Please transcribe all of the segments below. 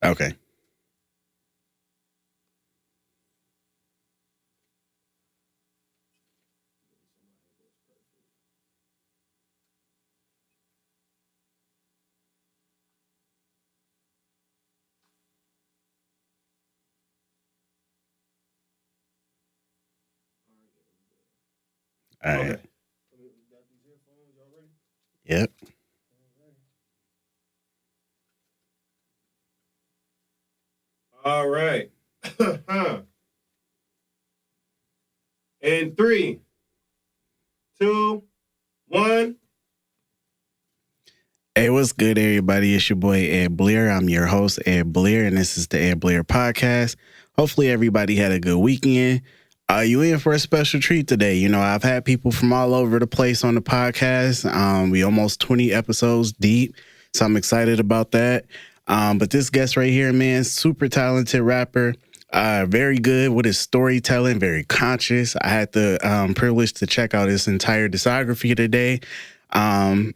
Okay. All right. Okay. Yep. All right. And 3, 2, 1. Hey, what's good, everybody? It's your boy, Ed Blair. I'm your host, Ed Blair, and this is the Ed Blair Podcast. Hopefully, everybody had a good weekend. You in for a special treat today. You know, I've had people from all over the place on the podcast. We almost 20 episodes deep, so I'm excited about that. But this guest right here, man, super talented rapper. Very good with his storytelling, very conscious. I had the privilege to check out his entire discography today. And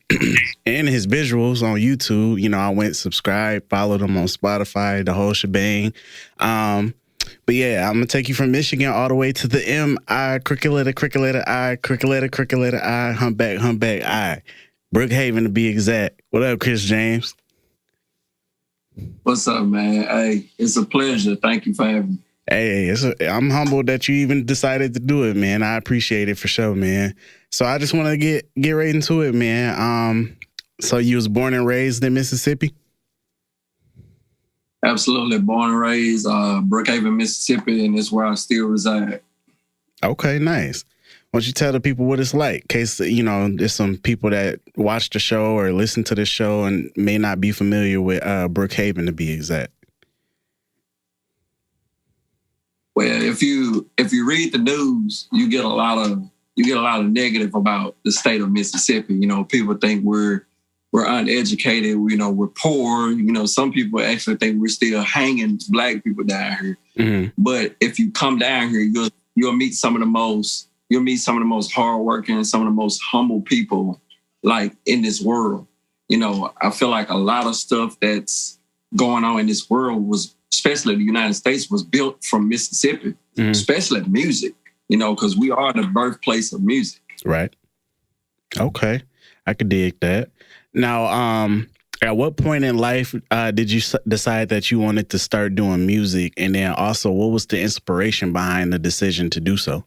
his visuals on YouTube. You know, I went subscribe, followed him on Spotify, the whole shebang. But yeah, I'm gonna take you from Michigan all the way to the M.I. crooked letter I, crooked letter I, humpback I. Brookhaven to be exact. What up, Kris Jamez? What's up, man? Hey, it's a pleasure. Thank you for having me. Hey, I'm humbled that you even decided to do it, man. I appreciate it for sure, man. So I just want to get right into it, man. So you was born and raised in Mississippi? Absolutely. Born and raised Brookhaven, Mississippi, and it's where I still reside. Okay, nice. Why don't you tell the people what it's like? In case, you know, there's some people that watch the show or listen to the show and may not be familiar with Brookhaven, to be exact. Well, if you read the news, you get a lot of negative about the state of Mississippi. You know, people think we're uneducated. You know, we're poor. You know, some people actually think we're still hanging Black people down here. Mm-hmm. But if you come down here, you'll meet some of the most hardworking, some of the most humble people like in this world. You know, I feel like a lot of stuff that's going on in this world was, especially the United States, was built from Mississippi, especially music, you know, because we are the birthplace of music. Right. Okay. I could dig that. Now, at what point in life did you decide that you wanted to start doing music? And then also, what was the inspiration behind the decision to do so?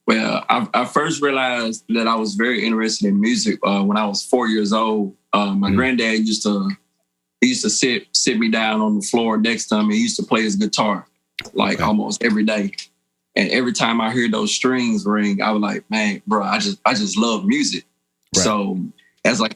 Well, I first realized that I was very interested in music when I was 4 years old. My granddad used to sit me down on the floor next to him. He used to play his guitar like almost every day. And every time I hear those strings ring, I was like, man, bro, I just love music. Right. So as I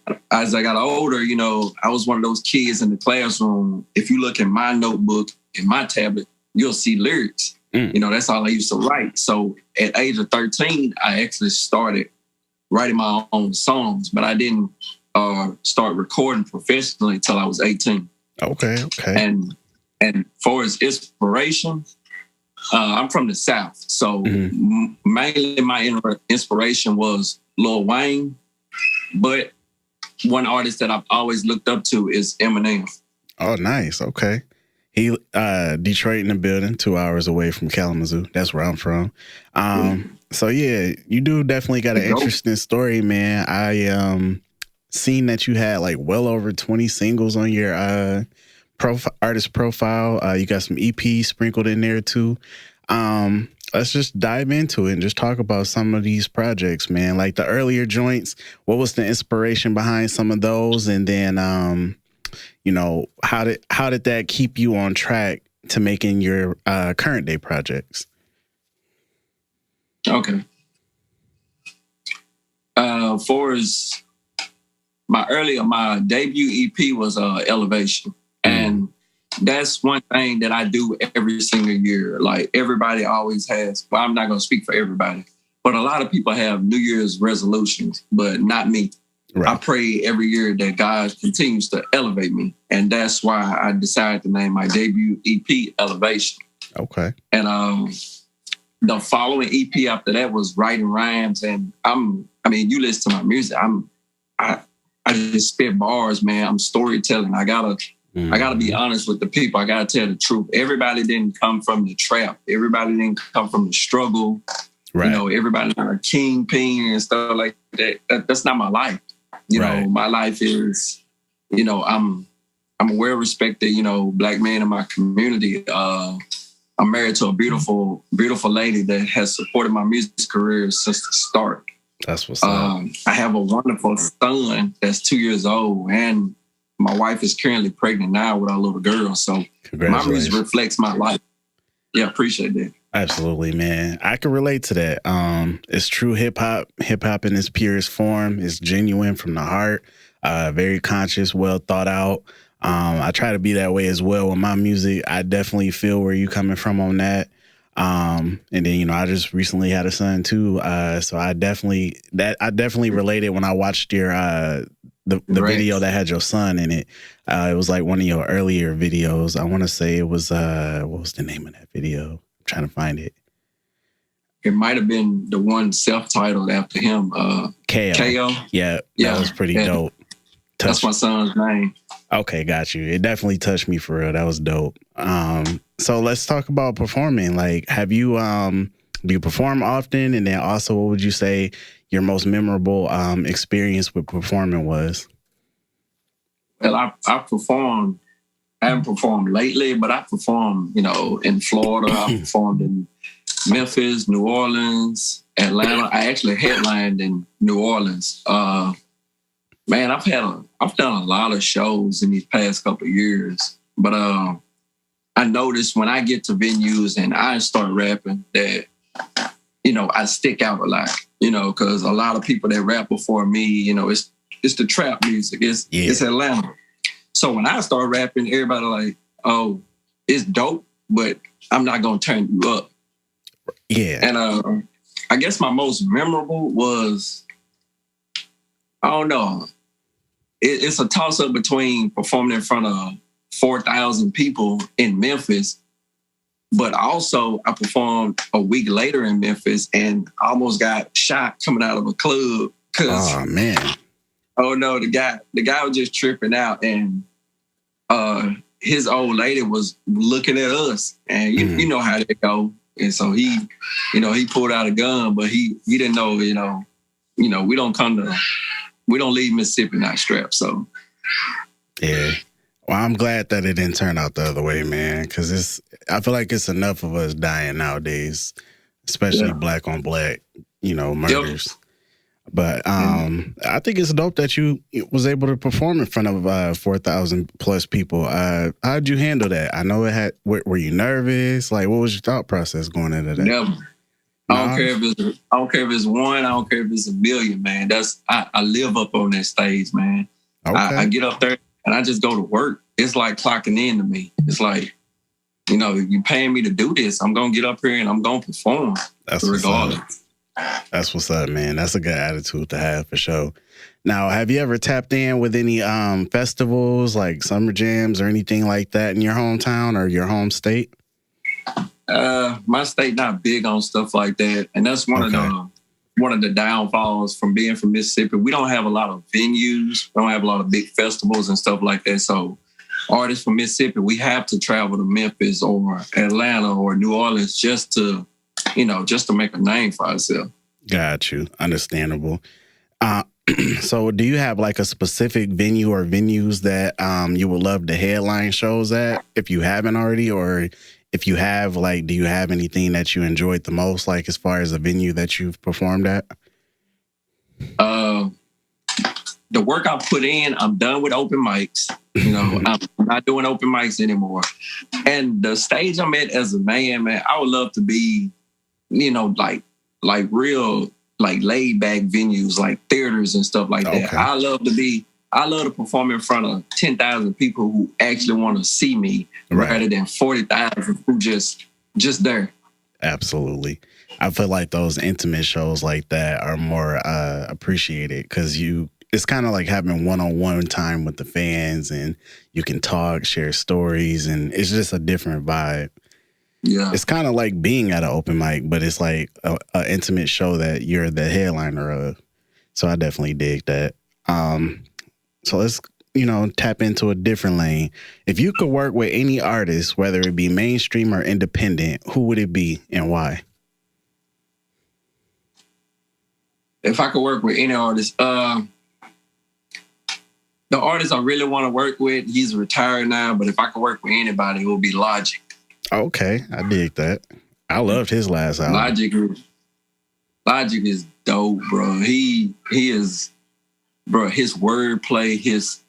got older, you know, I was one of those kids in the classroom. If you look in my notebook, in my tablet, you'll see lyrics. You know, that's all I used to write. So at age of 13, I actually started writing my own songs, but I didn't start recording professionally until I was 18. Okay. And for its inspiration, I'm from the South. So mainly my inspiration was Lil Wayne. But one artist that I've always looked up to is Eminem. Oh, nice. Okay. He Detroit in the building, 2 hours away from Kalamazoo. That's where I'm from. So yeah, you do definitely got an interesting story, man. I seen that you had like well over 20 singles on your artist profile. You got some EPs sprinkled in there too. Let's just dive into it and just talk about some of these projects, man. Like the earlier joints, what was the inspiration behind some of those? And then, you know, how did that keep you on track to making your current day projects? Okay. For as my debut EP was Elevation. And that's one thing that I do every single year. Like everybody always has, well, I'm not going to speak for everybody, but a lot of people have New Year's resolutions, but not me. Right. I pray every year that God continues to elevate me. And that's why I decided to name my debut EP Elevation. Okay. And the following EP after that was Writing Rhymes. And you listen to my music. I just spit bars, man. I'm storytelling. I gotta be honest with the people. I gotta tell the truth. Everybody didn't come from the trap. Everybody didn't come from the struggle. Right. You know, everybody not a kingpin and stuff like that. That's not my life. You know, my life is, you know, I'm a well-respected, you know, Black man in my community. I'm married to a beautiful, beautiful lady that has supported my music career since the start. That's what's up. I have a wonderful son that's 2 years old, and my wife is currently pregnant now with our little girl. So my music reflects my life. Yeah, appreciate that. Absolutely, man. I can relate to that. It's true hip hop in its purest form. It's genuine from the heart, very conscious, well thought out. I try to be that way as well with my music. I definitely feel where you're coming from on that. And then, you know, I just recently had a son too. So I definitely related when I watched your, the video that had your son in it. It was like one of your earlier videos. I want to say it was, what was the name of that video? I'm trying to find it. It might have been the one self-titled after him. KO. Yeah, that was pretty dope. That's my son's name. Okay, got you. It definitely touched me for real. That was dope. So let's talk about performing. Like, have you do you perform often? And then also, what would you say your most memorable experience with performing was? Well, I performed. I haven't performed lately, but I performed, you know, in Florida. I performed in Memphis, New Orleans, Atlanta. I actually headlined in New Orleans. Man, I've done a lot of shows in these past couple of years, but I noticed when I get to venues and I start rapping that, you know, I stick out a lot, you know, because a lot of people that rap before me, you know, it's the trap music, it's Atlanta. So when I start rapping, everybody like, oh, it's dope, but I'm not gonna turn you up. Yeah. And I guess my most memorable was, I don't know. It's a toss-up between performing in front of 4,000 people in Memphis, but also I performed a week later in Memphis and almost got shot coming out of a club. Oh, man. Oh, no, the guy was just tripping out, and his old lady was looking at us, and you know how they go. And so he pulled out a gun, but he didn't know, you know, we don't leave Mississippi not strapped. So, yeah. Well, I'm glad that it didn't turn out the other way, man, because I feel like it's enough of us dying nowadays, especially Black on Black, you know, murders. Yep. But I think it's dope that you was able to perform in front of 4,000 plus people. How'd you handle that? I know were you nervous? Like, what was your thought process going into that? Never. I don't care if it's one. I don't care if it's a million, man. I live up on that stage, man. Okay. I get up there and I just go to work. It's like clocking in to me. It's like, you know, you paying me to do this. I'm gonna get up here and I'm gonna perform. That's regardless. That's what's up, man. That's a good attitude to have for sure. Now, have you ever tapped in with any festivals like summer jams or anything like that in your hometown or your home state? My state not big on stuff like that, and that's one of the downfalls from being from Mississippi. We don't have a lot of venues. We don't have a lot of big festivals and stuff like that. So artists from Mississippi, we have to travel to Memphis or Atlanta or New Orleans just to make a name for ourselves. Got you. Understandable. So do you have like a specific venue or venues that you would love to headline shows at if you haven't already? Or if you have, like, do you have anything that you enjoyed the most, like as far as a venue that you've performed at? The work I put in, I'm done with open mics. You know, I'm not doing open mics anymore. And the stage I'm at as a man, I would love to be, you know, like real, like laid back venues, like theaters and stuff like that. I love to perform in front of 10,000 people who actually want to see me rather than 40,000 who just there. Absolutely. I feel like those intimate shows like that are more appreciated because it's kind of like having one-on-one time with the fans and you can talk, share stories, and it's just a different vibe. Yeah. It's kind of like being at an open mic, but it's like an intimate show that you're the headliner of. So I definitely dig that. So let's, tap into a different lane. If you could work with any artist, whether it be mainstream or independent, who would it be and why? If I could work with any artist, the artist I really want to work with, he's retired now, but if I could work with anybody, it would be Logic. Okay, I dig that. I loved his last album. Logic is dope, bro. He is, bro, his wordplay, his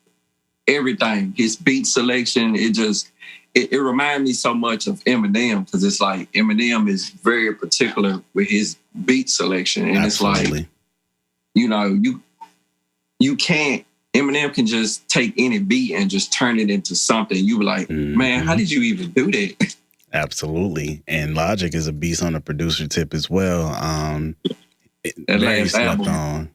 everything, his beat selection, it reminds me so much of Eminem, because it's like Eminem is very particular with his beat selection. And Absolutely. It's like, you can't, Eminem can just take any beat and just turn it into something. You be like, man, how did you even do that? Absolutely. And Logic is a beast on the producer tip as well. That last album. On.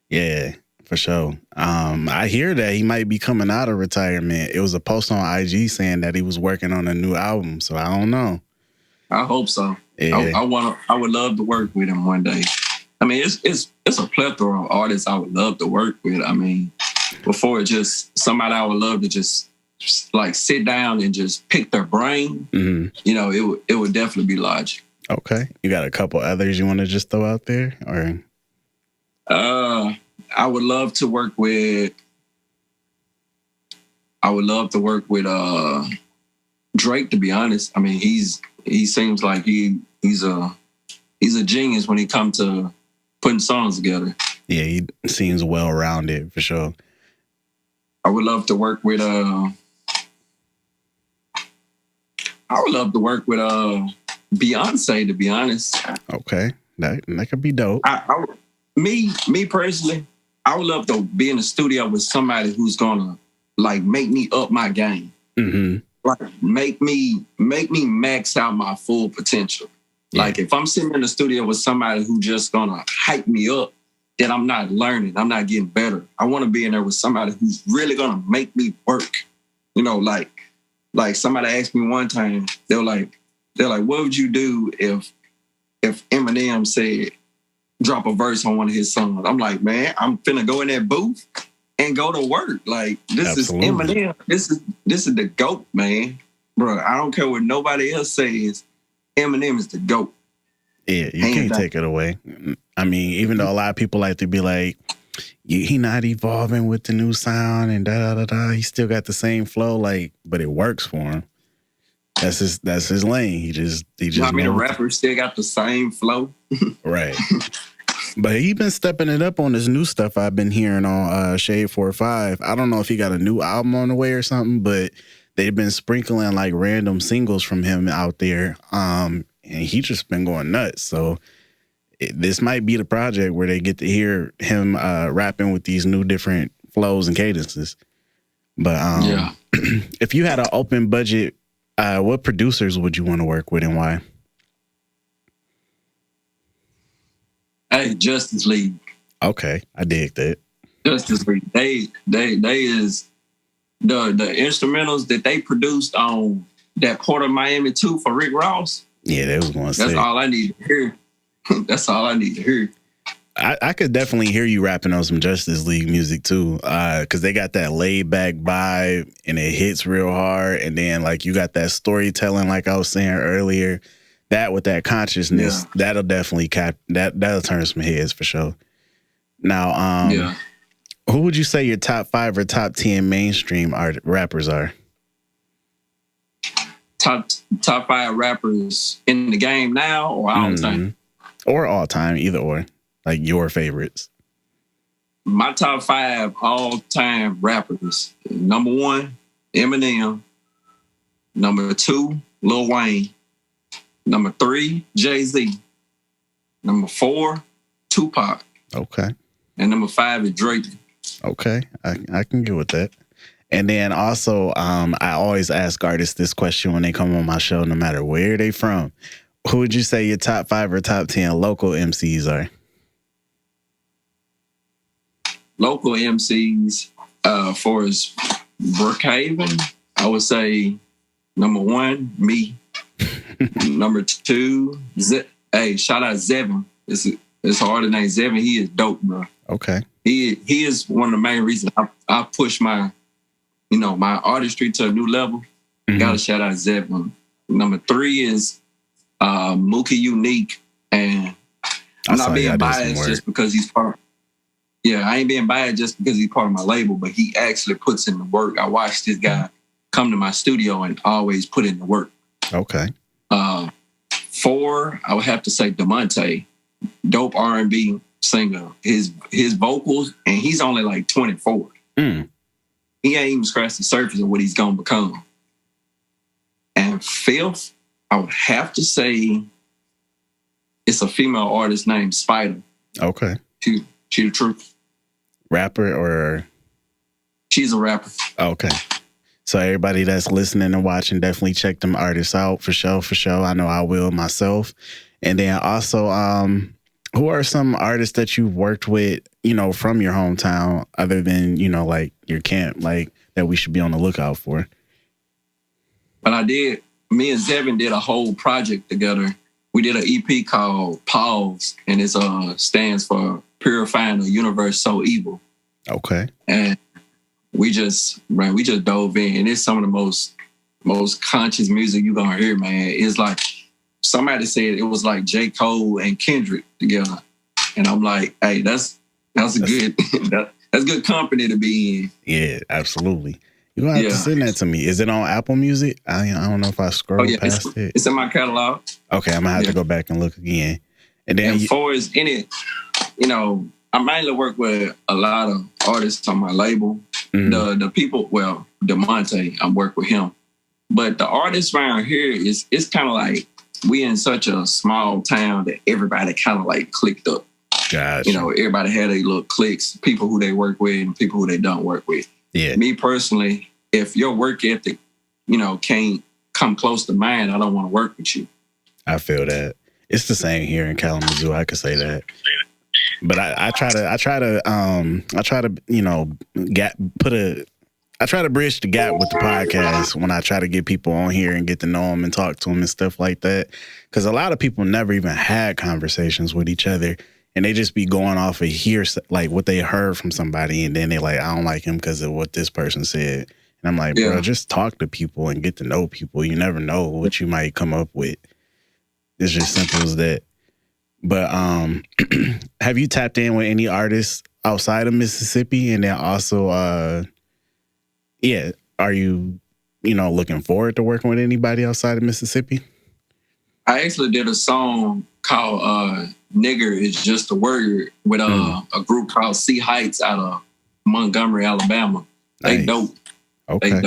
Yeah, for sure. I hear that he might be coming out of retirement. It was a post on IG saying that he was working on a new album. So I don't know. I hope so. Yeah. I would love to work with him one day. I mean, it's a plethora of artists I would love to work with. I mean, before just somebody I would love to just like sit down and just pick their brain, it would definitely be Logic. Okay. You got a couple others you want to just throw out there? Or I would love to work with Drake, to be honest. I mean, he seems like he's a genius when it comes to putting songs together. Yeah, he seems well-rounded for sure. I would love to work with Beyonce, to be honest. Okay, that could be dope. Me personally, I would love to be in the studio with somebody who's gonna like make me up my game, like make me max out my full potential. Yeah. Like if I'm sitting in the studio with somebody who just gonna hype me up, then I'm not learning, I'm not getting better. I want to be in there with somebody who's really gonna make me work. Like somebody asked me one time, they're like, what would you do if Eminem said, drop a verse on one of his songs? I'm like, man, I'm finna go in that booth and go to work. Like, this Absolutely. Is Eminem. This is the GOAT, man. Bro, I don't care what nobody else says. Eminem is the GOAT. Yeah, you can't take it away. I mean, even though a lot of people like to be like, he not evolving with the new sound and da-da-da-da, he still got the same flow, like, but it works for him. That's his lane. He just I mean, the rapper still got the same flow. Right. But he been stepping it up on this new stuff I've been hearing on Shade 45. I don't know if he got a new album on the way or something, but they've been sprinkling like random singles from him out there. And he just been going nuts. So this might be the project where they get to hear him rapping with these new different flows and cadences. But yeah. If you had an open budget, what producers would you want to work with and why? Hey, Justice League. Okay, I dig that. Justice League. They is the instrumentals that they produced on that Port of Miami 2 for Rick Ross. Yeah, they was going to say. That's all I need to hear. That's all I need to hear. I could definitely hear you rapping on some Justice League music too, because they got that laid back vibe and it hits real hard, and then like you got that storytelling, like I was saying earlier. That with that consciousness, that'll definitely that'll turn some heads for sure. Now, who would you say your top 5 or top 10 mainstream rappers are? Top 5 rappers in the game now or all time? Or all time, either or. Like your favorites. My top 5 all time rappers. Number 1, Eminem. Number 2, Lil Wayne. Number 3, Jay-Z. Number 4, Tupac. Okay. And number 5 is Drake. Okay, I can get with that. And then also, I always ask artists this question when they come on my show, no matter where they from. Who would you say your top 5 or top 10 local MCs are? Local MCs, for as Brookhaven, I would say number 1, me. Number 2, shout out Zevin. It's hard to name Zevin. He is dope, bro. Okay. he is one of the main reasons I push my, my artistry to a new level. Mm-hmm. Gotta shout out Zevin. Number 3 is Mookie Unique, and I'm not being biased just because he's part. Yeah, I ain't being biased just because he's part of my label, but he actually puts in the work. I watched this guy come to my studio and always put in the work. Okay. 4, I would have to say DeMonte, dope R&B singer. His vocals, and he's only like 24. Mm. He ain't even scratched the surface of what he's gonna become. And 5th, I would have to say it's a female artist named Spider. Okay. She the truth. Rapper or? She's a rapper. Okay. So everybody that's listening and watching, definitely check them artists out for sure. I know I will myself. And then also, who are some artists that you've worked with, from your hometown, other than, like your camp, like that we should be on the lookout for? But me and Zevin did a whole project together. We did an EP called Pause, and it stands for Purifying the Universe So Evil. Okay. And we just dove in, and it's some of the most conscious music you're gonna hear, man. It's like somebody said it was like J. Cole and Kendrick together, and I'm like, hey, that's good. That's good company to be in. Yeah, absolutely. You're gonna have to send that to me. Is it on Apple Music? I don't know if I scroll past it. It's in my catalog. Okay, I'm gonna have to go back and look again. And then, as far as in it, I mainly work with a lot of artists on my label. Mm-hmm. The people, well, DeMonte, I work with him. But the artists around here it's kind of like we in such a small town that everybody kind of like clicked up. Gotcha. Everybody had their little cliques, people who they work with and people who they don't work with. Yeah. Me personally, if your work ethic, can't come close to mine, I don't want to work with you. I feel that. It's the same here in Kalamazoo. I could say that. But I try to bridge the gap with the podcast when I try to get people on here and get to know them and talk to them and stuff like that. Because a lot of people never even had conversations with each other, and they just be going off of like what they heard from somebody, and then they like, I don't like him because of what this person said. And I'm like, bro, just talk to people and get to know people. You never know what you might come up with. It's just simple as that. But have you tapped in with any artists outside of Mississippi? And then also, are you, looking forward to working with anybody outside of Mississippi? I actually did a song called Nigger Is Just a Word with a group called C Heights out of Montgomery, Alabama. They Nice. dope. Okay. They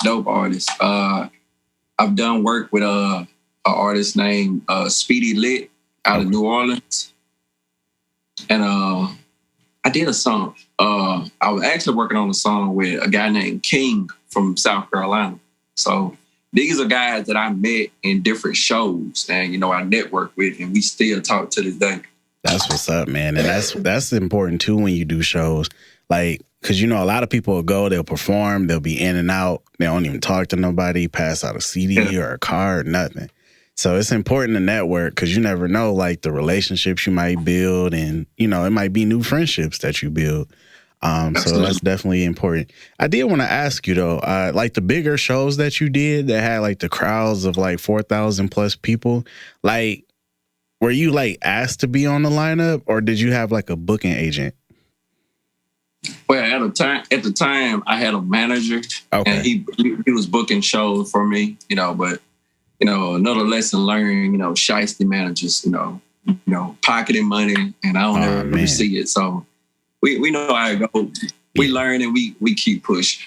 dope artists. I've done work with an artist named Speedy Lit out of New Orleans. And I did a song. I was actually working on a song with a guy named King from South Carolina. So these are guys that I met in different shows and, I network with, and we still talk to this day. That's what's up, man. And that's important too when you do shows. Like, because, a lot of people will go, they'll perform, they'll be in and out. They don't even talk to nobody, pass out a CD or a card, nothing. So it's important to network because you never know, like, the relationships you might build and, it might be new friendships that you build. So that's definitely important. I did want to ask you, though, like the bigger shows that you did that had like the crowds of like 4,000 plus people, like, were you like asked to be on the lineup or did you have like a booking agent? Well, at the time, I had a manager, and he was booking shows for me, but another lesson learned, shiesty managers, pocketing money, and I don't ever see it. So we know how it goes. We learn and we keep pushing.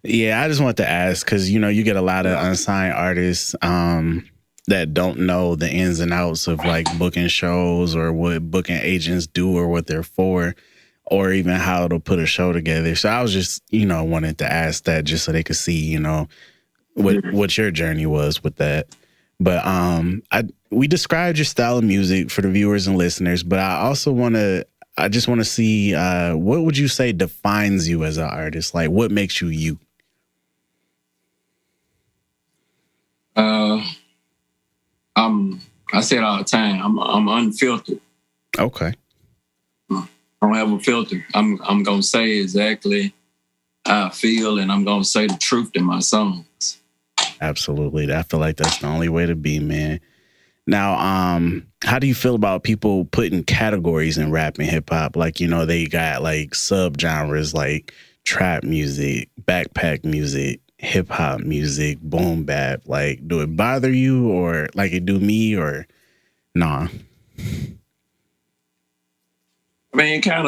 Yeah, I just want to ask because, you get a lot of unsigned artists that don't know the ins and outs of like booking shows or what booking agents do or what they're for, or even how to put a show together. So I was just, wanted to ask that just so they could see, what your journey was with that. But we described your style of music for the viewers and listeners, but I just want to see what would you say defines you as an artist? Like, what makes you you? I say it all the time. I'm unfiltered. Okay. I don't have a filter. I'm gonna say exactly how I feel, and I'm gonna say the truth in my songs. Absolutely. I feel like that's the only way to be, man. Now, how do you feel about people putting categories in rap and hip hop? Like, you know, they got like subgenres like trap music, backpack music, hip hop music, boom bap. Like, do it bother you or like it do me or nah? I mean, it kind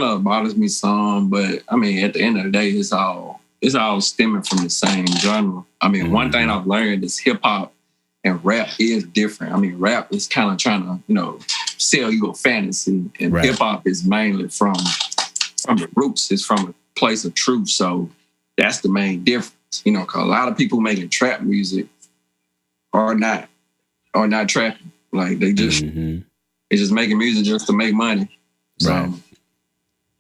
of bothers me some, but I mean, at the end of the day, it's all stemming from the same genre. I mean, one thing I've learned is hip hop and rap is different. I mean, rap is kind of trying to, you know, sell you a fantasy, and right. Hip hop is mainly from the roots. It's from a place of truth. So that's the main difference, you know, because a lot of people making trap music are not trapping. Like they just they're just making music just to make money. So right.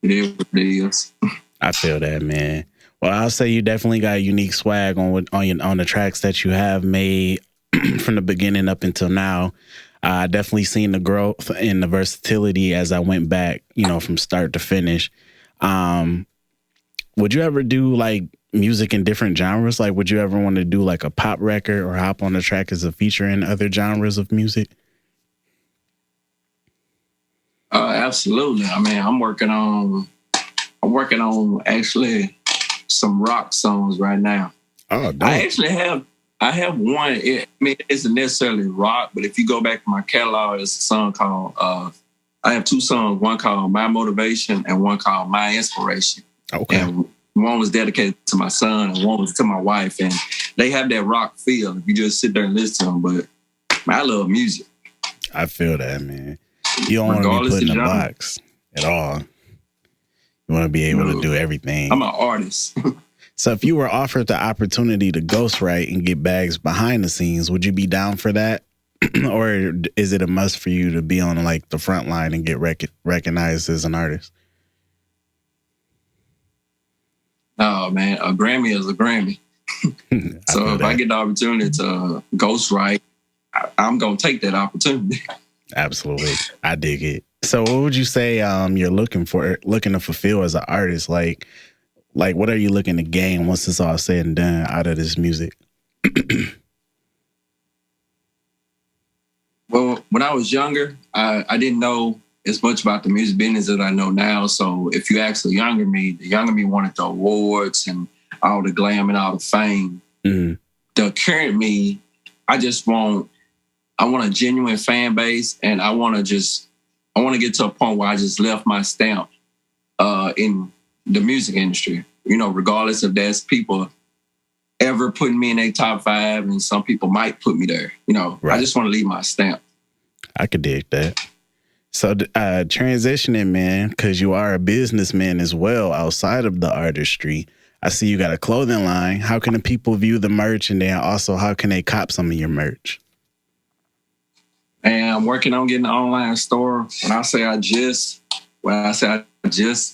It is what it is. I feel that, man. Well, I'll say you definitely got a unique swag on the tracks that you have made from the beginning up until now. I definitely seen the growth and the versatility as I went back, you know, from start to finish. Would you ever do like music in different genres? Like, would you ever want to do like a pop record or hop on the track as a feature in other genres of music? Absolutely. I mean, I'm working on actually some rock songs right now. Oh, dope. I have one. I mean, it isn't necessarily rock, but if you go back to my catalog, it's a song called. I have two songs. One called "My Motivation" and one called "My Inspiration." Okay. And one was dedicated to my son, and one was to my wife, and they have that rock feel if you just sit there and listen to them. But man, I love music. I feel that, man. You don't want to be put in a box at all. You want to be able to do everything. I'm an artist. So if you were offered the opportunity to ghostwrite and get bags behind the scenes, would you be down for that? Or is it a must for you to be on like the front line and get recognized as an artist? Oh man, a Grammy is a Grammy. So if I get the opportunity to ghostwrite, I'm going to take that opportunity. Absolutely. I dig it. So what would you say you're looking to fulfill as an artist? Like what are you looking to gain once it's all said and done out of this music? Well, when I was younger, I didn't know as much about the music business that I know now. So if you ask the younger me wanted the awards and all the glam and all the fame. Mm-hmm. The current me, I want a genuine fan base, and I want to get to a point where I just left my stamp in the music industry. You know, regardless if there's people ever putting me in a top 5, and some people might put me there. You know, right. I just want to leave my stamp. I could dig that. So transitioning, man, because you are a businessman as well outside of the artistry. I see you got a clothing line. How can the people view the merch, and then also how can they cop some of your merch? And I'm working on getting an online store. When I say I just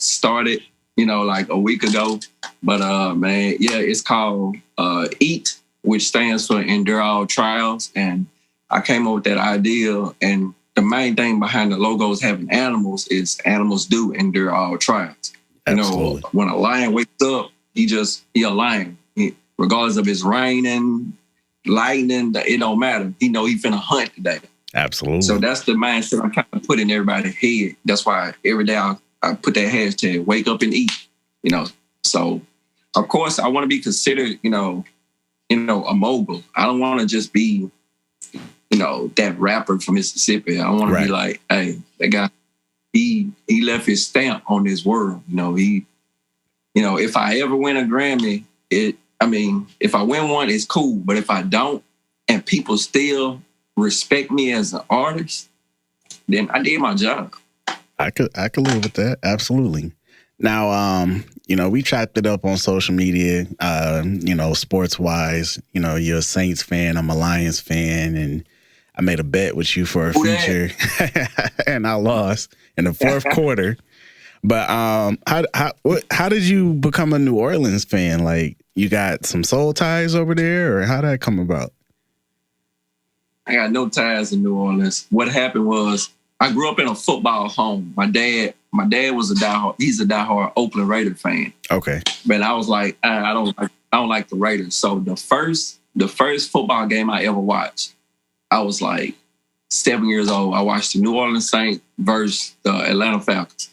started, you know, like a week ago. But man, yeah, it's called EAT, which stands for Endure All Trials. And I came up with that idea. And the main thing behind the logos having animals is animals do endure all trials. Absolutely. You know, when a lion wakes up, he a lion. Regardless of it's raining, lightning, it don't matter. He know he finna hunt today. Absolutely. So that's the mindset I'm trying to put in everybody's head. That's why every day I put that hashtag, wake up and eat, you know. So, of course, I want to be considered, you know, a mogul. I don't want to just be, you know, that rapper from Mississippi. I want to be like, hey, that guy, he left his stamp on this world. You know, if I ever win a Grammy, if I win one, it's cool. But if I don't, and people still respect me as an artist, then I did my job. I could live with that. Absolutely. Now, you know, we chopped it up on social media, you know, sports wise. You know, you're a Saints fan, I'm a Lions fan, and I made a bet with you for a feature and I lost in the fourth quarter. But how did you become a New Orleans fan? Like, you got some soul ties over there, or how did that come about? I got no ties in New Orleans. What happened was I grew up in a football home. My dad was he's a diehard Oakland Raider fan. Okay. But I was like, I don't like the Raiders. So the first football game I ever watched, I was like 7 years old. I watched the New Orleans Saints versus the Atlanta Falcons.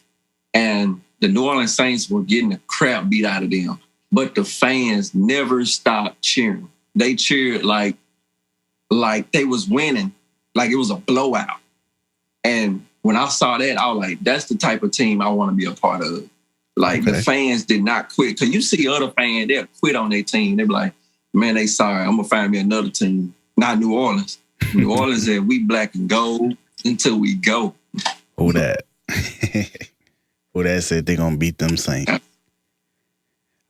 And the New Orleans Saints were getting the crap beat out of them. But the fans never stopped cheering. They cheered like they was winning, like it was a blowout. And when I saw that, I was like, that's the type of team I want to be a part of. Like, the fans did not quit. Because you see other fans, they'll quit on their team. They'll be like, man, they sorry. I'm going to find me another team. Not New Orleans. New Orleans said, we black and gold until we go. Who that? Who that said they're going to beat them Saints? All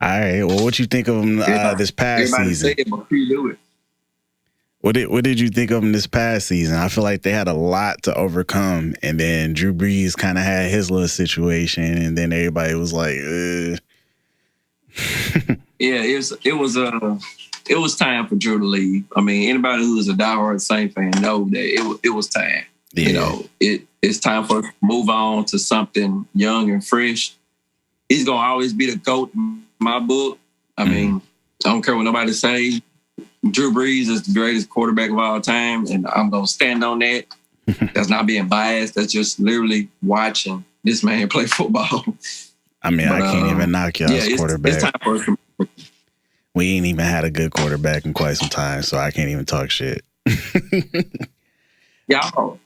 right. Well, what you think of them this past season? Say it, but you do it. What did you think of them this past season? I feel like they had a lot to overcome, and then Drew Brees kind of had his little situation, and then everybody was like, Yeah, it was time for Drew to leave. I mean, anybody who is a diehard Saint fan know that it was time. Yeah. You know, it's time for us to move on to something young and fresh. He's gonna always be the GOAT in my book. I mean, I don't care what nobody say. Drew Brees is the greatest quarterback of all time, and I'm going to stand on that. That's not being biased. That's just literally watching this man play football. I mean, I can't even knock y'all's quarterback. It's time for us to... We ain't even had a good quarterback in quite some time, so I can't even talk shit. Y'all,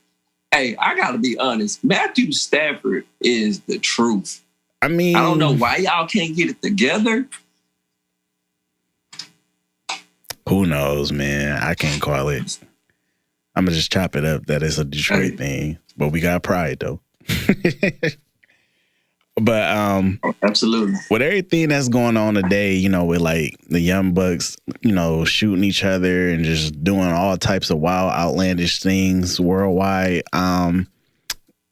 hey, I got to be honest. Matthew Stafford is the truth. I mean... I don't know why y'all can't get it together. Who knows, man? I can't call it. I'm going to just chop it up that it's a Detroit thing. But we got pride, though. But absolutely. With everything that's going on today, you know, with like the young bucks, you know, shooting each other and just doing all types of wild, outlandish things worldwide,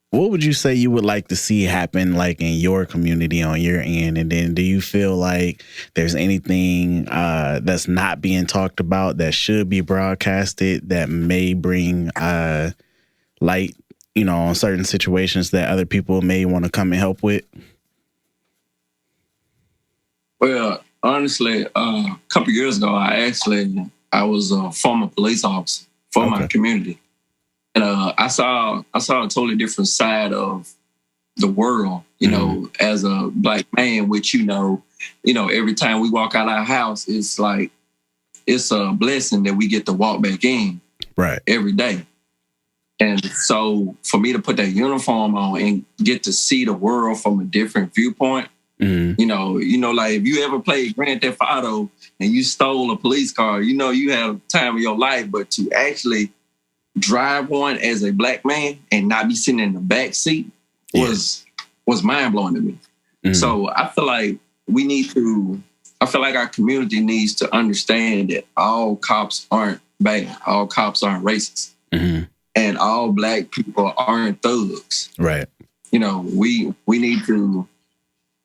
what would you say you would like to see happen, like in your community on your end? And then do you feel like there's anything that's not being talked about that should be broadcasted that may bring light, you know, on certain situations that other people may want to come and help with? Well, honestly, a couple of years ago, I was a former police officer for my community. And I saw a totally different side of the world, you know, as a black man, which, you know, every time we walk out our house, it's like, it's a blessing that we get to walk back in every day. And so for me to put that uniform on and get to see the world from a different viewpoint, you know, like if you ever played Grand Theft Auto and you stole a police car, you know, you have time of your life, but to actually drive one as a black man and not be sitting in the back seat was mind blowing to me. So I feel like our community needs to understand that all cops aren't bad. All cops aren't racist. And all black people aren't thugs. Right. You know, we need to,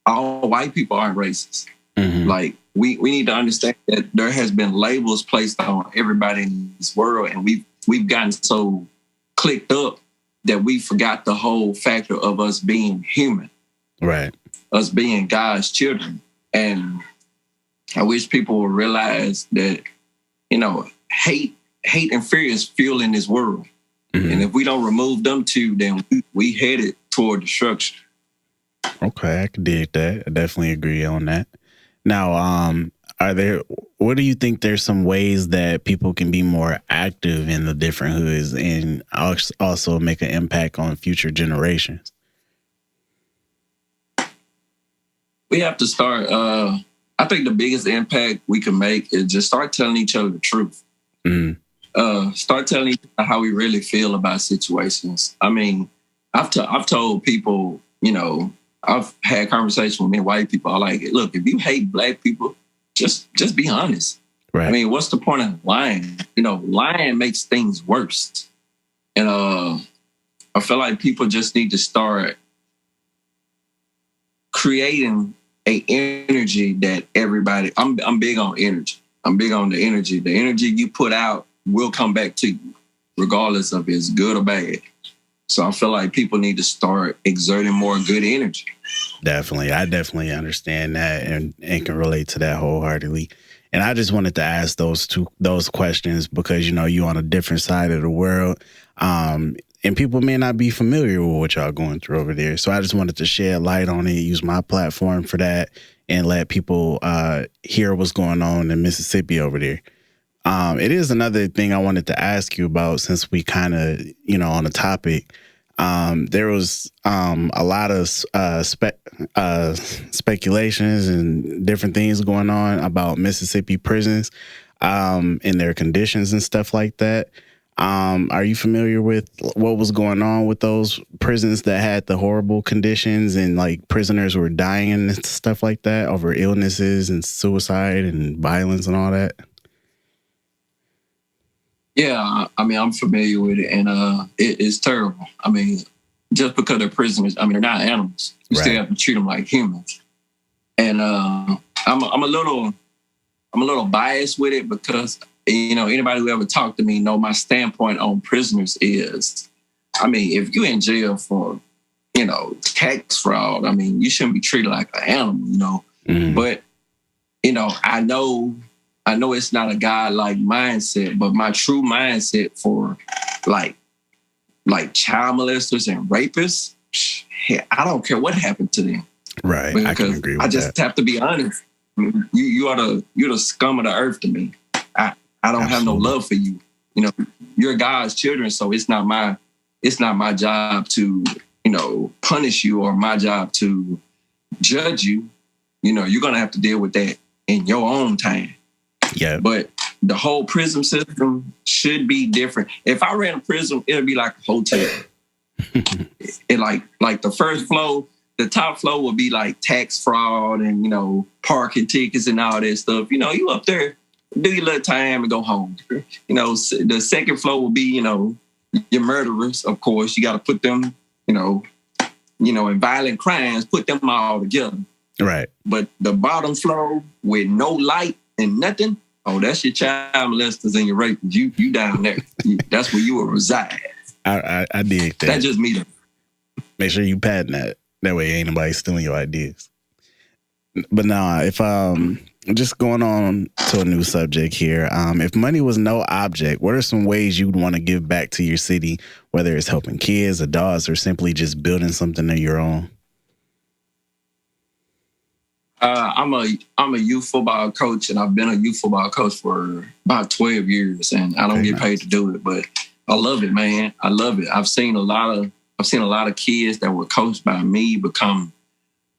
all white people aren't racist. Like we need to understand that there has been labels placed on everybody in this world, and we've gotten so clicked up that we forgot the whole factor of us being human. Right. Us being God's children. And I wish people would realize that, you know, hate and fear is fueling this world. And if we don't remove them two, then we headed toward destruction. Okay, I can dig that. I definitely agree on that. Now, what do you think there's some ways that people can be more active in the different hoods and also make an impact on future generations? We have to start, I think the biggest impact we can make is just start telling each other the truth. Start telling each other how we really feel about situations. I mean, I've told people, you know, I've had conversations with many white people. I like, look, if you hate black people, just be honest. Right. I mean, what's the point of lying? You know, lying makes things worse. And I feel like people just need to start creating a energy that everybody, I'm big on energy. I'm big on the energy. The energy you put out will come back to you, regardless of it's good or bad. So I feel like people need to start exerting more good energy. Definitely. I definitely understand that and can relate to that wholeheartedly. And I just wanted to ask those questions because, you know, you on a different side of the world. And people may not be familiar with what y'all going through over there. So I just wanted to shed light on it, use my platform for that, and let people hear what's going on in Mississippi over there. It is another thing I wanted to ask you about since we kind of, you know, on the topic. There was a lot of speculations and different things going on about Mississippi prisons and their conditions and stuff like that. Are you familiar with what was going on with those prisons that had the horrible conditions and like prisoners were dying and stuff like that over illnesses and suicide and violence and all that? Yeah, I mean, I'm familiar with it, and it is terrible. I mean, just because they're prisoners, I mean, they're not animals. You still have to treat them like humans. And I'm a little biased with it because, you know, anybody who ever talked to me know my standpoint on prisoners is, I mean, if you're in jail for, you know, tax fraud, I mean, you shouldn't be treated like an animal, you know. Mm. But, you know, I know it's not a godlike mindset, but my true mindset for like child molesters and rapists, I don't care what happened to them. Right. Because I can agree with that. I just have to be honest. You're the scum of the earth to me. I don't Absolutely. Have no love for you. You know, you're God's children, so it's not my job to, you know, punish you or my job to judge you. You know, you're gonna have to deal with that in your own time. Yeah. But the whole prison system should be different. If I ran a prison, it'd be like a hotel. It like the first floor, the top floor would be like tax fraud and, you know, parking tickets and all that stuff. You know, you up there, do your little time and go home. You know, the second floor will be, you know, your murderers, of course. You got to put them, you know, in violent crimes, put them all together. Right. But the bottom floor with no light and nothing, oh, that's your child molesters and your rapists. You down there. That's where you will reside. I dig that. That's just me. Make sure you patent that. That way ain't nobody stealing your ideas. But now, if just going on to a new subject here, if money was no object, what are some ways you'd want to give back to your city, whether it's helping kids, adults, or simply just building something of your own? I'm a youth football coach, and I've been a youth football coach for about 12 years, and I don't get paid to do it, but I love it, man. I love it. I've seen a lot of kids that were coached by me become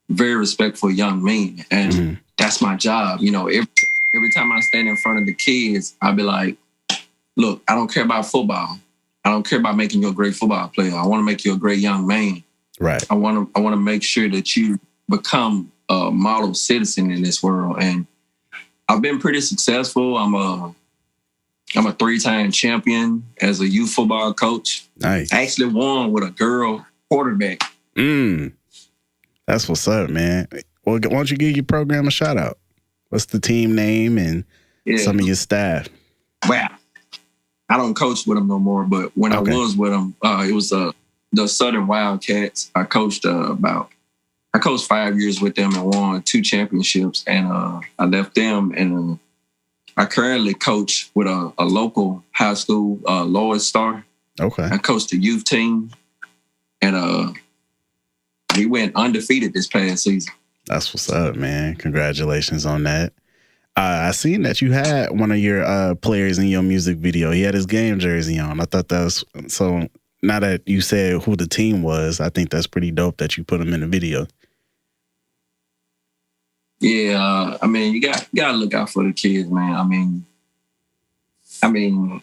very respectful young men, and that's my job. You know, every time I stand in front of the kids, I'll be like, "Look, I don't care about football. I don't care about making you a great football player. I want to make you a great young man. Right. I want to make sure that you become a model citizen in this world." And I've been pretty successful. I'm a 3-time champion as a youth football coach. Nice. I actually won with a girl quarterback. That's what's up, man. Well, why don't you give your program a shout out? What's the team name and some of your staff? Well, I don't coach with them no more, but when I was with them, it was the Southern Wildcats. I coached 5 years with them and won 2 championships, and I left them, and I currently coach with a local high school, Lloyd Star. Okay. I coached the youth team, and we went undefeated this past season. That's what's up, man. Congratulations on that. I seen that you had one of your players in your music video. He had his game jersey on. I thought that was so. Now that you said who the team was, I think that's pretty dope that you put him in the video. Yeah, I mean, you gotta look out for the kids, man. I mean,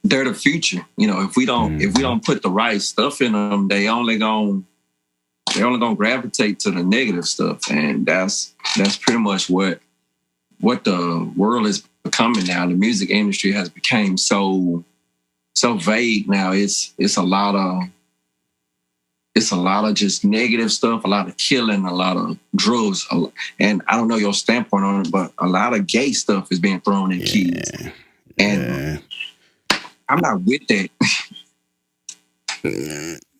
they're the future. You know, if we don't put the right stuff in them, they only gonna gravitate to the negative stuff, and that's pretty much what the world is becoming now. The music industry has become so vague now. It's a lot of just negative stuff, a lot of killing, a lot of drugs, and I don't know your standpoint on it, but a lot of gay stuff is being thrown in kids, and I'm not with that.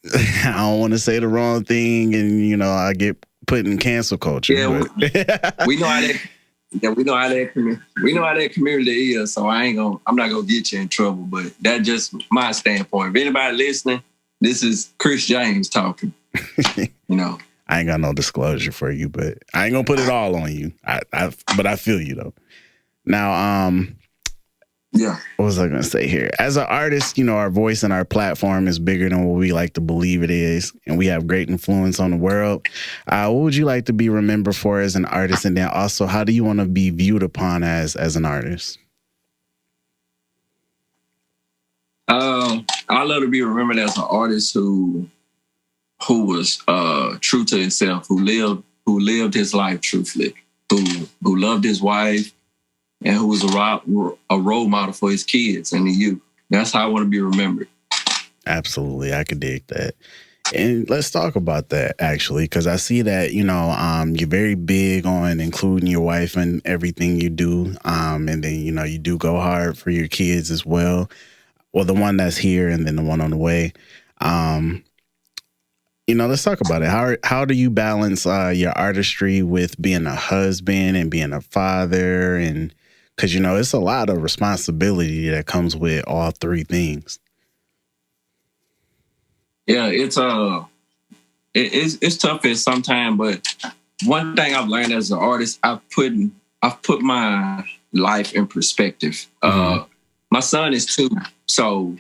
I don't want to say the wrong thing, and you know I get put in cancel culture. Yeah, we know how that. Yeah, we know how that community is. So I'm not gonna get you in trouble. But that's just my standpoint. If anybody listening, this is Kris Jamez talking. You know, I ain't got no disclosure for you, but I ain't gonna put it all on you. But I feel you though. Now, yeah. What was I gonna say here? As an artist, you know, our voice and our platform is bigger than what we like to believe it is, and we have great influence on the world. What would you like to be remembered for as an artist, and then also, how do you want to be viewed upon as an artist? I love to be remembered as an artist who was true to himself, who lived his life truthfully, who loved his wife, and who was a role model for his kids and the youth. That's how I want to be remembered. Absolutely. I could dig that. And let's talk about that, actually, because I see that, you know, you're very big on including your wife in everything you do. And then, you know, you do go hard for your kids as well. Well, the one that's here and then the one on the way. You know, let's talk about it. How do you balance your artistry with being a husband and being a father? And because, you know, it's a lot of responsibility that comes with all three things. Yeah, it's tough at some time, but one thing I've learned as an artist, I've put my life in perspective. My son is 2, so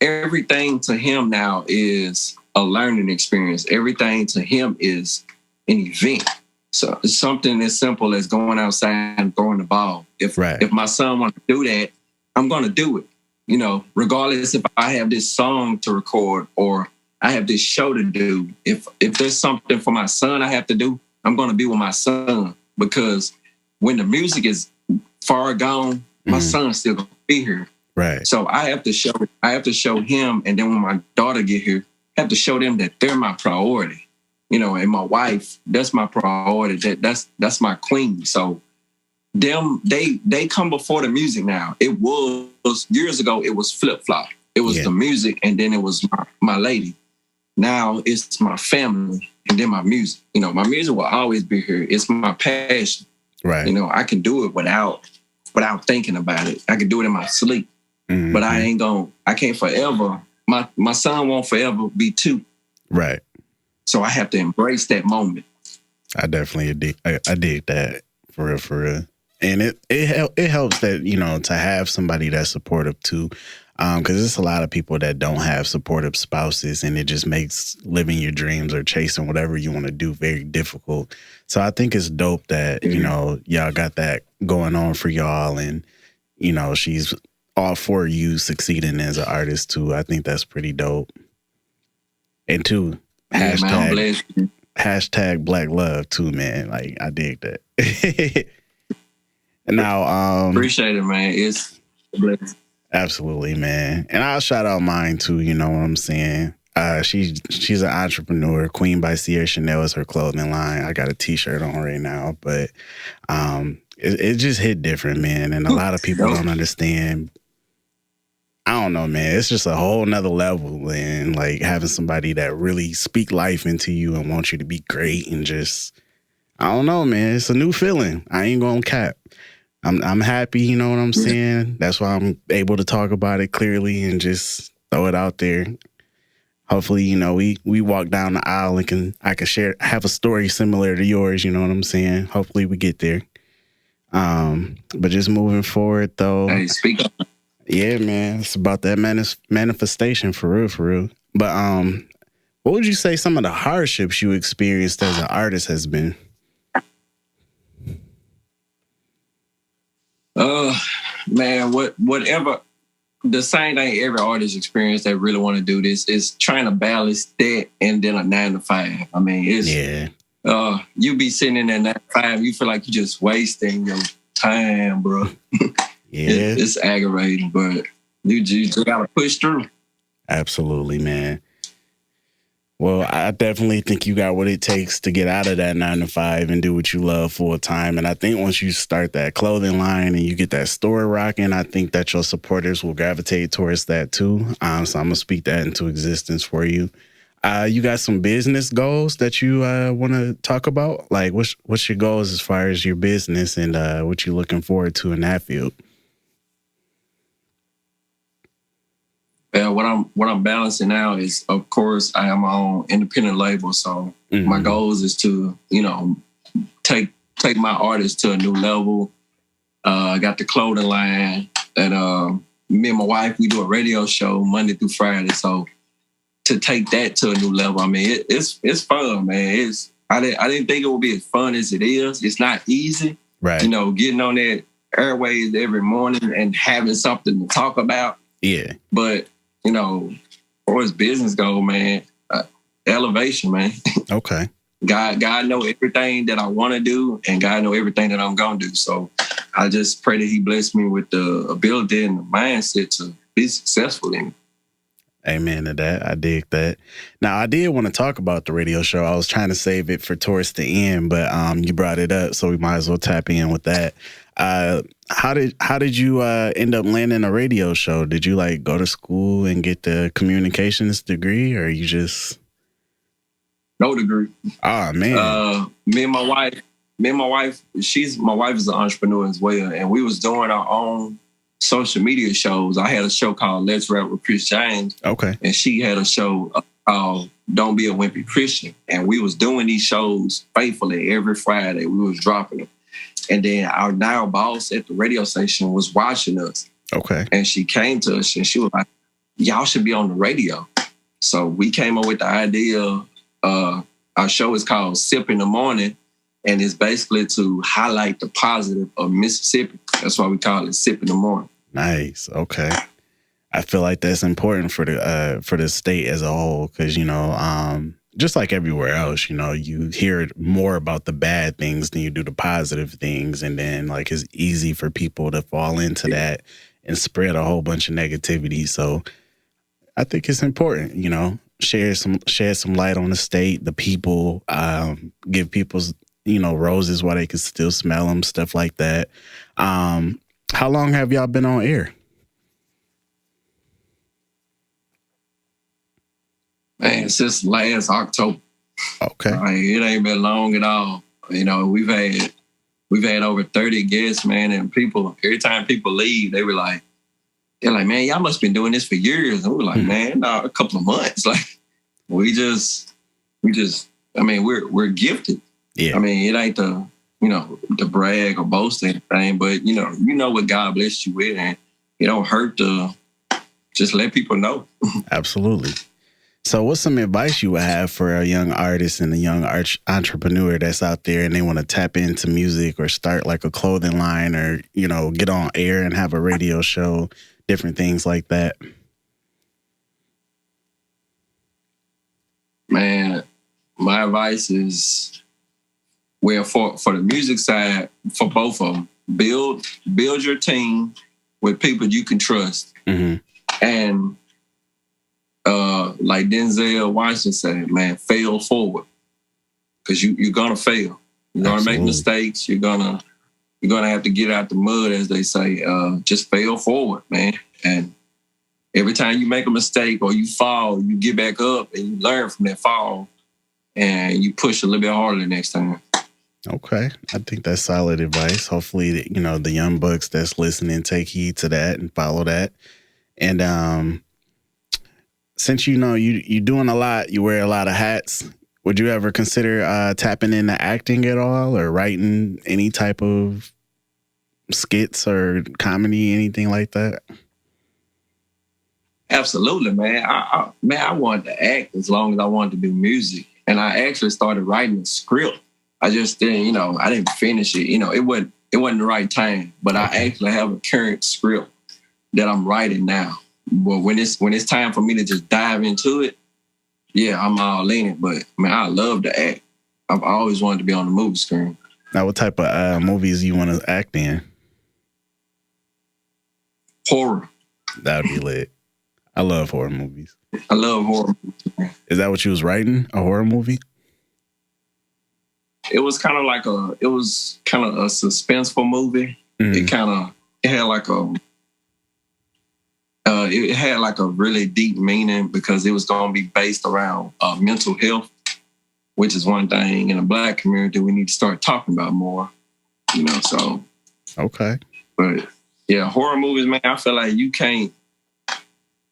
everything to him now is a learning experience. Everything to him is an event. So it's something as simple as going outside and throwing the ball. If my son wants to do that, I'm going to do it. You know, regardless if I have this song to record or I have this show to do. If there's something for my son I have to do, I'm going to be with my son, because when the music is far gone, my son's still going to be here. Right. So I have to show him, and then when my daughter get here, I have to show them that they're my priority. You know, and my wife, that's my priority. That's my queen. So they come before the music now. It was years ago, it was flip-flop. It was the music, and then it was my lady. Now it's my family and then my music. You know, my music will always be here. It's my passion. Right. You know, I can do it without thinking about it. I can do it in my sleep. Mm-hmm. But I can't forever. My son won't forever be 2. Right. So I have to embrace that moment. I definitely dig that for real. And it helps that, you know, to have somebody that's supportive too. Because there's a lot of people that don't have supportive spouses, and it just makes living your dreams or chasing whatever you want to do very difficult. So I think it's dope that, you know, y'all got that going on for y'all, and, you know, she's all for you succeeding as an artist too. I think that's pretty dope. And two, hashtag Black Love too, man. Like, I dig that. Now, appreciate it, man. It's a blessing. Absolutely, man. And I'll shout out mine too, you know what I'm saying? She's an entrepreneur. Queen by Sierra Chanel is her clothing line. I got a t-shirt on right now, but it just hit different, man. And a lot of people don't understand. I don't know, man. It's just a whole nother level, and like having somebody that really speak life into you and want you to be great, and just, I don't know, man. It's a new feeling. I ain't gonna cap. I'm happy, you know what I'm saying? That's why I'm able to talk about it clearly and just throw it out there. Hopefully, you know, we walk down the aisle and I can have a story similar to yours, you know what I'm saying? Hopefully we get there. But just moving forward though. Hey, speak up. Yeah, man. It's about that manifestation for real. But what would you say some of the hardships you experienced as an artist has been? Man, whatever, the same thing every artist experience that really want to do this is trying to balance that and then a 9 to 5. I mean, it's you be sitting in that 9 to 5, you feel like you're just wasting your time, bro. Yeah, it's aggravating, but you just gotta push through. Absolutely, man. Well, I definitely think you got what it takes to get out of that 9 to 5 and do what you love full time. And I think once you start that clothing line and you get that store rocking, I think that your supporters will gravitate towards that too. So I'm going to speak that into existence for you. You got some business goals that you want to talk about? Like, what's your goals as far as your business and what you're looking forward to in that field? Yeah, what I'm balancing now is, of course, I have my own independent label. So my goals is to, take my artist to a new level. I got the clothing line, and me and my wife, we do a radio show Monday through Friday. So to take that to a new level, I mean, it's fun, man. I didn't think it would be as fun as it is. It's not easy, right? Getting on that airways every morning and having something to talk about. Yeah, but for his business goal, man, elevation, man. Okay. God know everything that I want to do, and God know everything that I'm gonna do. So I just pray that He bless me with the ability and the mindset to be successful in it. Amen to that. I dig that. Now, I did want to talk about the radio show. I was trying to save it for towards the end, but you brought it up, so we might as well tap in with that. How did you end up landing a radio show? Did you like go to school and get the communications degree, or you just no degree? Oh man. Me and my wife. My wife is an entrepreneur as well, and we was doing our own social media shows. I had a show called Let's Rap with Kris Jamez. Okay. And she had a show called Don't Be a Wimpy Christian. And we was doing these shows faithfully every Friday. We was dropping them. And then our now boss at the radio station was watching us. Okay. And she came to us and she was like, y'all should be on the radio. So we came up with the idea. Our show is called Sip in the Morning. And it's basically to highlight the positive of Mississippi. That's why we call it Sip in the Morning. Nice. Okay. I feel like that's important for the state as a whole, because just like everywhere else, you hear more about the bad things than you do the positive things, and then like it's easy for people to fall into that and spread a whole bunch of negativity. So I think it's important, shed some light on the state, the people, give people's roses while they can still smell them, stuff like that. How long have y'all been on air? Man, since last October. Okay. It ain't been long at all. We've had over 30 guests, man, and people, every time people leave, they're like, man, y'all must have been doing this for years. And we're like, man, no, a couple of months. Like, we're gifted. Yeah. I mean, it ain't the brag or boast or anything, but you know what God blessed you with, and it don't hurt to just let people know. Absolutely. So what's some advice you would have for a young artist and a young entrepreneur that's out there and they want to tap into music or start like a clothing line or, get on air and have a radio show, different things like that? Man, my advice is, well, for the music side, for both of them, build your team with people you can trust. Mm-hmm. And like Denzel Washington said, man, fail forward, because you're gonna fail. You're gonna make mistakes. You're gonna have to get out the mud, as they say. Just fail forward, man. And every time you make a mistake or you fall, you get back up and you learn from that fall, and you push a little bit harder the next time. Okay. I think that's solid advice. Hopefully, the young bucks that's listening take heed to that and follow that. And since you're doing a lot, you wear a lot of hats, would you ever consider tapping into acting at all, or writing any type of skits or comedy, anything like that? Absolutely, man. I wanted to act as long as I wanted to do music. And I actually started writing a script. I just didn't, I didn't finish it. It wasn't the right time. But I actually have a current script that I'm writing now. But when it's time for me to just dive into it, yeah, I'm all in it. But man, I love to act. I've always wanted to be on the movie screen. Now, what type of movies you want to act in? Horror. That would be lit. I love horror movies. I love horror movies. Is that what you was writing? A horror movie? It was kind of a suspenseful movie. Mm-hmm. It had like it had like a really deep meaning because it was going to be based around mental health, which is one thing in the Black community we need to start talking about more, you know, so. Okay. But yeah, horror movies, man, I feel like you can't,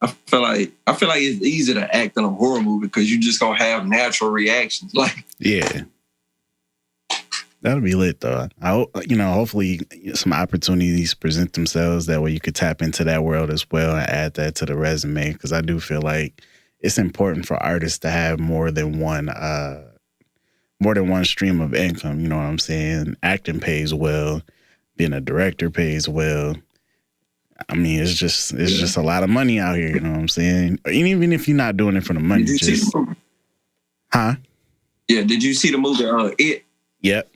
I feel like it's easy to act in a horror movie because you just gonna have natural reactions. Like, yeah, that'll be lit though. Hopefully some opportunities present themselves that way you could tap into that world as well and add that to the resume. Because I do feel like it's important for artists to have more than one stream of income. You know what I'm saying? Acting pays well, being a director pays well. I mean, it's just a lot of money out here. You know what I'm saying? And even if you're not doing it for the money, did you see the movie? Huh? Yeah. Did you see the movie It? Yep.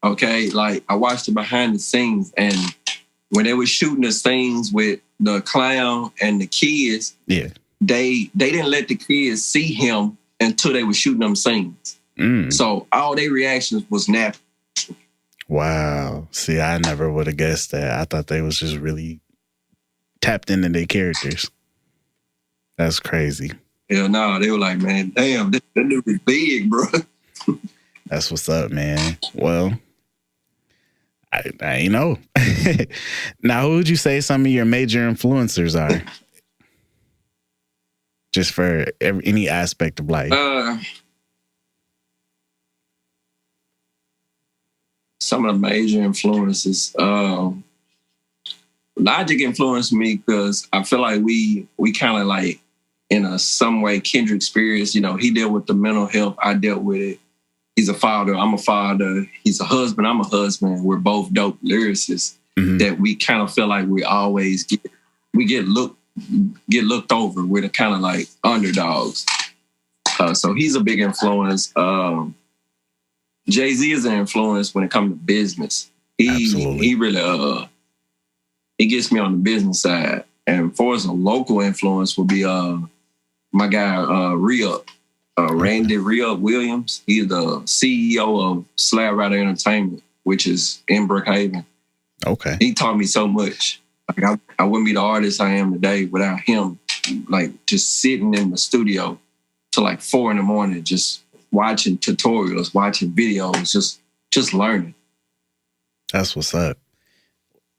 Okay, like I watched the behind the scenes, and when they were shooting the scenes with the clown and the kids, yeah, they didn't let the kids see him until they were shooting them scenes. So all their reactions was natural. Wow. See, I never would have guessed that. I thought they was just really tapped into their characters. That's crazy. Hell no, they were like, man, damn, that dude is big, bro. That's what's up, man. Well, I know. Now, who would you say some of your major influencers are? Just for any aspect of life. Some of the major influences. Logic influenced me because I feel like we kind of like, in some way, kindred spirits. You know, he dealt with the mental health. I dealt with it. He's a father. I'm a father. He's a husband. I'm a husband. We're both dope lyricists that we kind of feel like we always get looked over. We're the kind of like underdogs. So he's a big influence. Jay-Z is an influence when it comes to business. He really he gets me on the business side. And for us, a local influence would be my guy Re-Up. Randy Re-Up Williams. He's the CEO of Slab Rider Entertainment, which is in Brookhaven. Okay. He taught me so much. Like I wouldn't be the artist I am today without him. Like just sitting in the studio till like 4 a.m, just watching tutorials, watching videos, just learning. That's what's up.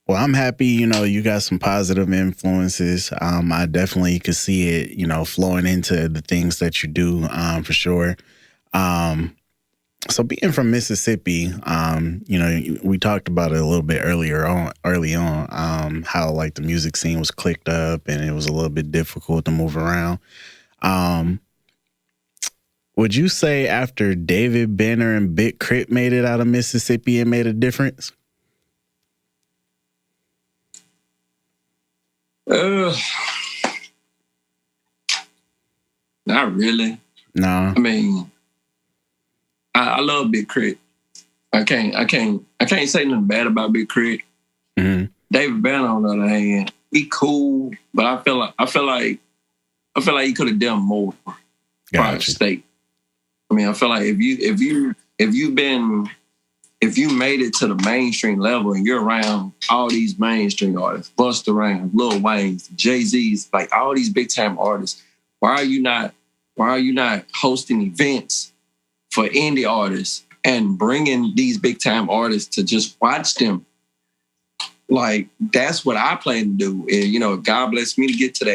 Well, I'm happy, you got some positive influences. I definitely could see it, flowing into the things that you do, for sure. So being from Mississippi, we talked about it a little bit early on, how like the music scene was clicked up and it was a little bit difficult to move around. Would you say after David Banner and Big Crit made it out of Mississippi, it made a difference? Not really. No. I mean, I love Big Crit. I can't say nothing bad about Big Crit. Mm-hmm. David Banner, on the other hand, he cool, but I feel like he could have done more for our state. I mean, I feel like if you made it to the mainstream level and you're around all these mainstream artists, Busta Rhymes, Lil Wayne's, Jay-Z's, like all these big time artists, why are you not hosting events for indie artists and bringing these big time artists to just watch them? Like, that's what I plan to do. And, if God bless me to get to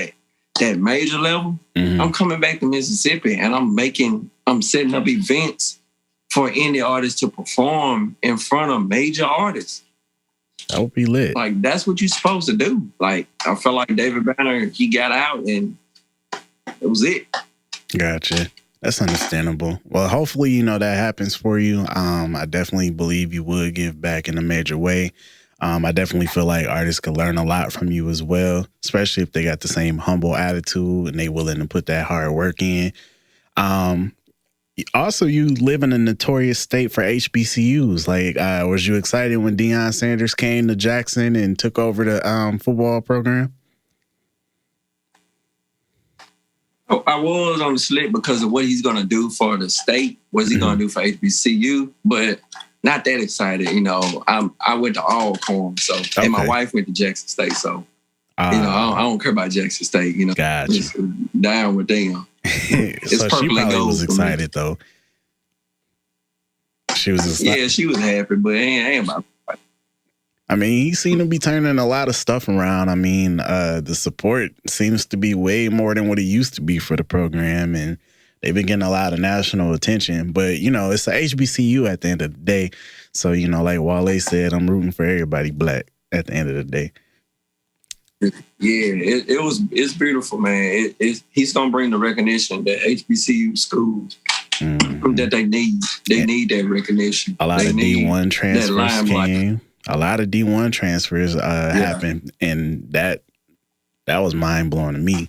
that major level, I'm coming back to Mississippi and I'm setting up events for indie artists to perform in front of major artists. That would be lit. Like, that's what you're supposed to do. Like, I felt like David Banner, he got out and it was it. Gotcha. That's understandable. Well, hopefully, that happens for you. I definitely believe you would give back in a major way. I definitely feel like artists could learn a lot from you as well, especially if they got the same humble attitude and they willing to put that hard work in. Also, you live in a notorious state for HBCUs. Like, was you excited when Deion Sanders came to Jackson and took over the football program? I was on the slip because of what he's going to do for the state. What's he going to do for HBCU? But not that excited. I went to Alcorn, and my wife went to Jackson State. So I don't care about Jackson State. Gotcha. Just down with them. So she probably was excited though. She was she was happy, but ain't about. I mean, he seemed to be turning a lot of stuff around. I mean, the support seems to be way more than what it used to be for the program, and they've been getting a lot of national attention. But, it's a HBCU at the end of the day. So, like Wale said, I'm rooting for everybody black at the end of the day. Yeah, it's beautiful, man. He's going to bring the recognition that HBCU schools that they need. They need that recognition. A lot of D1 transfers came. A lot of D1 transfers happened, and that was mind blowing to me.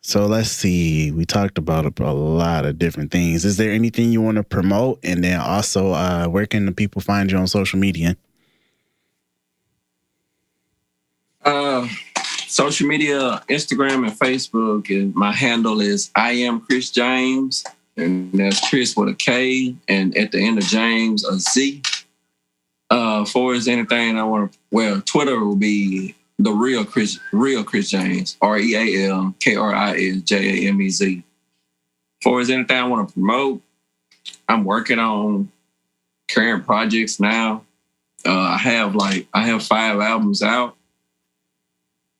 So let's see. We talked about a lot of different things. Is there anything you want to promote? And then also, where can the people find you on social media? Social media, Instagram and Facebook, and my handle is I am Kris Jamez, and that's Kris with a K, and at the end of James, a Z. For as anything I want to, Twitter will be the real Kris Jamez, RealKrisJamez. For as anything I want to promote, I'm working on current projects now. I have 5 albums out.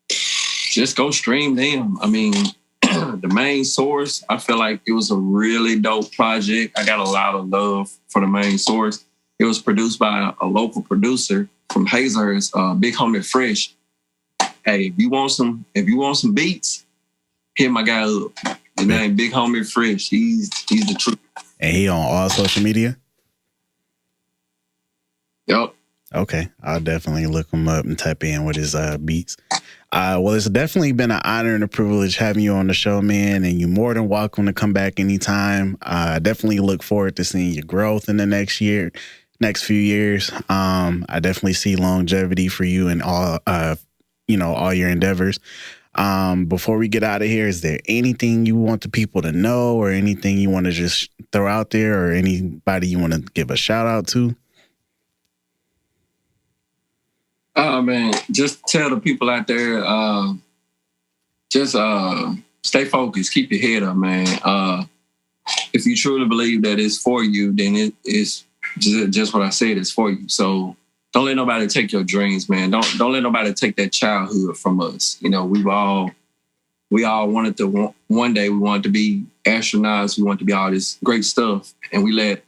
Just go stream them. I mean, the main source, I feel like it was a really dope project. I got a lot of love for the main source. It was produced by a local producer from Hazlehurst, Big Homie Fresh. Hey, if you want some beats, hit my guy up. His name Big Homie Fresh. He's the truth. And he on all social media? Yep. Okay, I'll definitely look him up and type in with his beats. Well, it's definitely been an honor and a privilege having you on the show, man, and you're more than welcome to come back anytime. I definitely look forward to seeing your growth in the next few years. I definitely see longevity for you and all your endeavors. Before we get out of here, is there anything you want the people to know or anything you want to just throw out there or anybody you want to give a shout out to? Oh, man, just tell the people out there, stay focused, keep your head up, man. If you truly believe that it's for you, then it's just what I said, it's for you. So don't let nobody take your dreams, man. Don't let nobody take that childhood from us. We all wanted to, one day we wanted to be astronauts, we wanted to be all this great stuff, and we let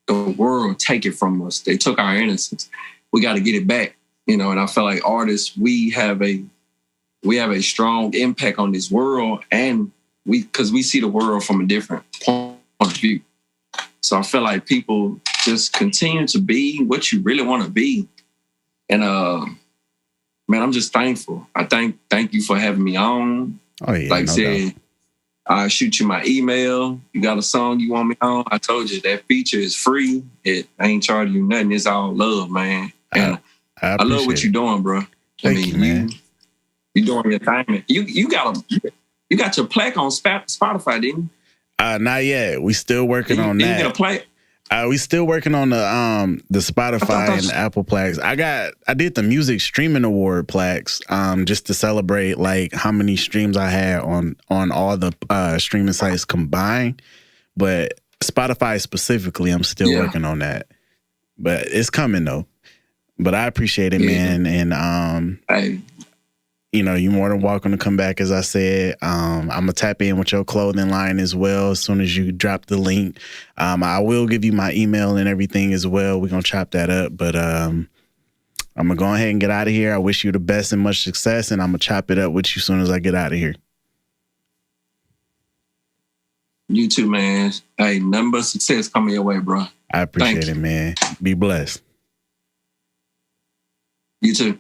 the world take it from us. They took our innocence. We got to get it back. And I feel like artists, we have a strong impact on this world, and because we see the world from a different point of view. So I feel like people just continue to be what you really want to be. And man, I'm just thankful. I thank you for having me on. Oh yeah. Like I said, I shoot you my email. You got a song you want me on? I told you that feature is free. I ain't charging you nothing. It's all love, man. And I love what you're doing, bro. Thank you, man. You doing your thing. You got your plaque on Spotify, didn't you? Not yet. We still working on that. You get a plaque? We still working on the Spotify and the Apple plaques. I did the Music Streaming Award plaques just to celebrate like how many streams I had on all the streaming sites combined. But Spotify specifically, I'm still working on that. But it's coming though. But I appreciate it, man. And hey. You're more than welcome to come back, as I said. I'm going to tap in with your clothing line as well as soon as you drop the link. I will give you my email and everything as well. We're going to chop that up. But I'm going to go ahead and get out of here. I wish you the best and much success, and I'm going to chop it up with you as soon as I get out of here. You too, man. Hey, nothing but success coming your way, bro. I appreciate it, man. Be blessed. You too.